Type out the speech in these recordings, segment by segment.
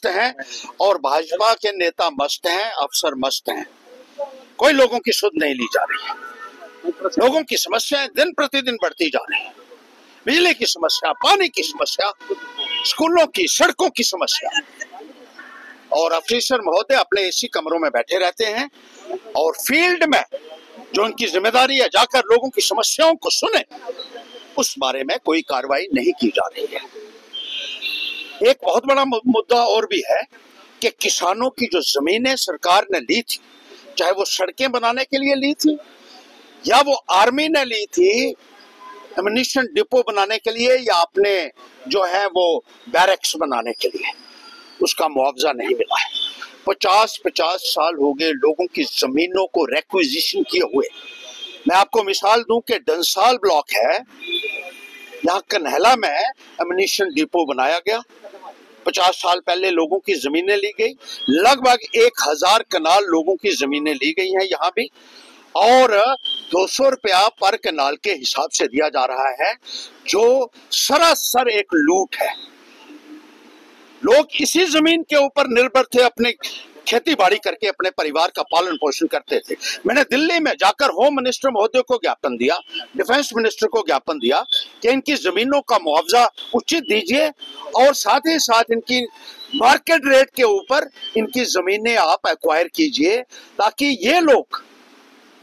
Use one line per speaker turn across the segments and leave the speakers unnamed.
मस्त हैं और भाजपा के नेता मस्त हैं, अफसर मस्त हैं। कोई लोगों की सुध नहीं ली जा रही है। लोगों की समस्याएं दिन प्रतिदिन बढ़ती जा रही है। बिजली की समस्या, पानी की समस्या, स्कूलों की, सड़कों की समस्या, और अफसर महोदय अपने एसी कमरों में बैठे रहते हैं और फील्ड में जो उनकी जिम्मेदारी है जाकर लोगों की समस्याओं को सुने, उस बारे में कोई कार्रवाई नहीं की जा रही है। एक बहुत बड़ा मुद्दा और भी है कि किसानों की जो जमीनें सरकार ने ली थी, चाहे वो सड़कें बनाने के लिए ली थी या वो आर्मी ने ली थी एम्युनिशन डिपो बनाने के लिए या अपने जो है वो बैरक्स बनाने के लिए, उसका मुआवजा नहीं मिला है। 50-50 साल हो गए लोगों की जमीनों को रेक्विजिशन किए हुए। मैं आपको मिसाल दूं कि डंसाल ब्लॉक है, यहाँ कन्हैला में एम्युनिशन डिपो बनाया गया। 50 साल पहले लोगों की जमीनें ली गई, लगभग 1000 कनाल लोगों की जमीनें ली गई हैं यहाँ भी, और 200 रुपया पर कनाल के हिसाब से दिया जा रहा है, जो सरासर एक लूट है। लोग इसी जमीन के ऊपर निर्भर थे, अपने खेती बाड़ी करके अपने परिवार का पालन पोषण करते थे। मैंने दिल्ली में जाकर होम मिनिस्टर महोदय को ज्ञापन दिया, डिफेंस मिनिस्टर को ज्ञापन दिया कि इनकी जमीनों का मुआवजा उचित दीजिए और साथ ही साथ इनकी मार्केट रेट के ऊपर इनकी जमीनें आप एक्वायर कीजिए, ताकि ये लोग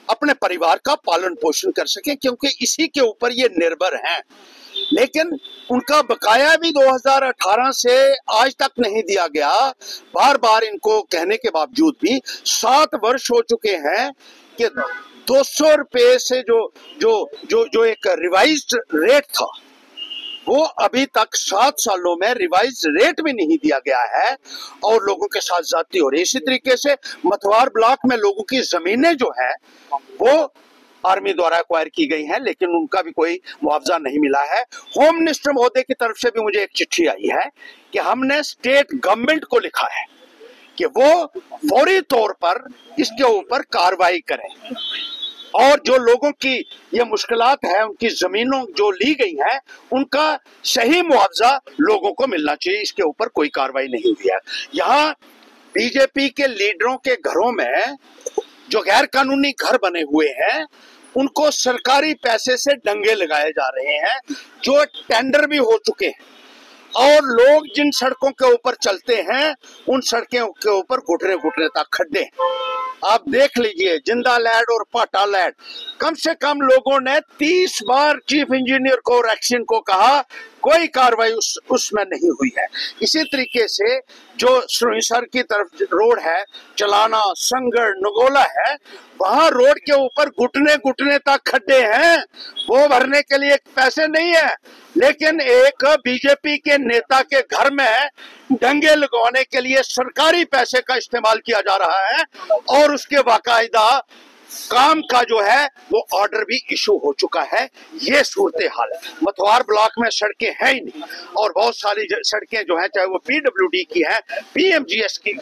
अपने परिवार का पालन पोषण कर सकें, क्योंकि इसी के ऊपर ये निर्भर हैं। लेकिन उनका बकाया भी 2018 से आज तक नहीं दिया गया। बार बार इनको कहने के बावजूद भी 7 वर्ष हो चुके हैं कि 200 रुपये से जो एक रिवाइज्ड रेट था, वो अभी तक 7 सालों में रिवाइज रेट भी नहीं दिया गया है और लोगों के साथ ज्यादती हो रही है। इसी तरीके से मथवार ब्लॉक में लोगों की जमीनें जो है वो आर्मी द्वारा एक्वायर की गई हैं, लेकिन उनका भी कोई मुआवजा नहीं मिला है। होम मिनिस्टर महोदय की तरफ से भी मुझे एक चिट्ठी आई है कि हमने स्टेट गवर्नमेंट को लिखा है कि वो फौरी तौर पर इसके ऊपर कार्रवाई करें और जो लोगों की ये मुश्किलात है, उनकी जमीनों जो ली गई हैं, उनका सही मुआवजा लोगों को मिलना चाहिए। इसके ऊपर कोई कार्रवाई नहीं हुई है। यहाँ बीजेपी के लीडरों के घरों में जो गैर कानूनी घर बने हुए हैं, उनको सरकारी पैसे से डंगे लगाए जा रहे हैं, जो टेंडर भी हो चुके हैं, और लोग जिन सड़कों के ऊपर चलते हैं उन सड़कों के ऊपर घुटने घुटने तक खड्डे। आप देख लीजिए, जिंदा लैड और पाटा लैड, कम से कम लोगों ने 30 बार चीफ इंजीनियर को और एक्शन को कहा, कोई कार्रवाई उसमें नहीं हुई है। इसी तरीके से जो सुरहिसर की तरफ रोड है, चलाना, संगड़, नगोला है, वहां रोड के ऊपर घुटने घुटने तक खड्डे हैं। वो भरने के लिए पैसे नहीं है, लेकिन एक बीजेपी के नेता के घर में डंगे लगवाने के लिए सरकारी पैसे का इस्तेमाल किया जा रहा है और उसके बाकायदा काम का जो है वो ऑर्डर भी इशू हो चुका है। ये सूरत हाल है। मथवार ब्लॉक में सड़कें हैं ही नहीं और बहुत सारी सड़कें जो हैं, चाहे वो PWD की है, PMGS की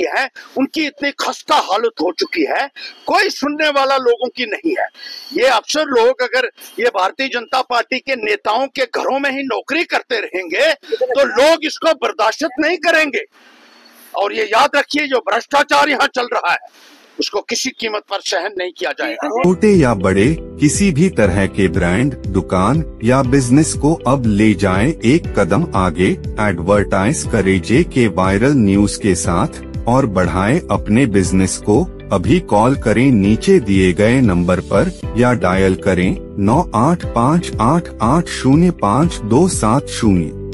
है, उनकी इतनी खस्ता हालत हो चुकी है, कोई सुनने वाला लोगों की नहीं है। ये अफसर लोग अगर ये भारतीय जनता पार्टी के नेताओं के घरों में ही नौकरी करते रहेंगे तो लोग इसको बर्दाश्त नहीं करेंगे। और ये याद रखिए, जो भ्रष्टाचार यहाँ चल रहा है उसको किसी कीमत पर सहन नहीं किया जाएगा।
छोटे या बड़े किसी भी तरह के ब्रांड, दुकान या बिजनेस को अब ले जाएं एक कदम आगे। एडवर्टाइज करें JK वायरल न्यूज के साथ और बढ़ाएं अपने बिजनेस को। अभी कॉल करें नीचे दिए गए नंबर पर या डायल करें 9858805270।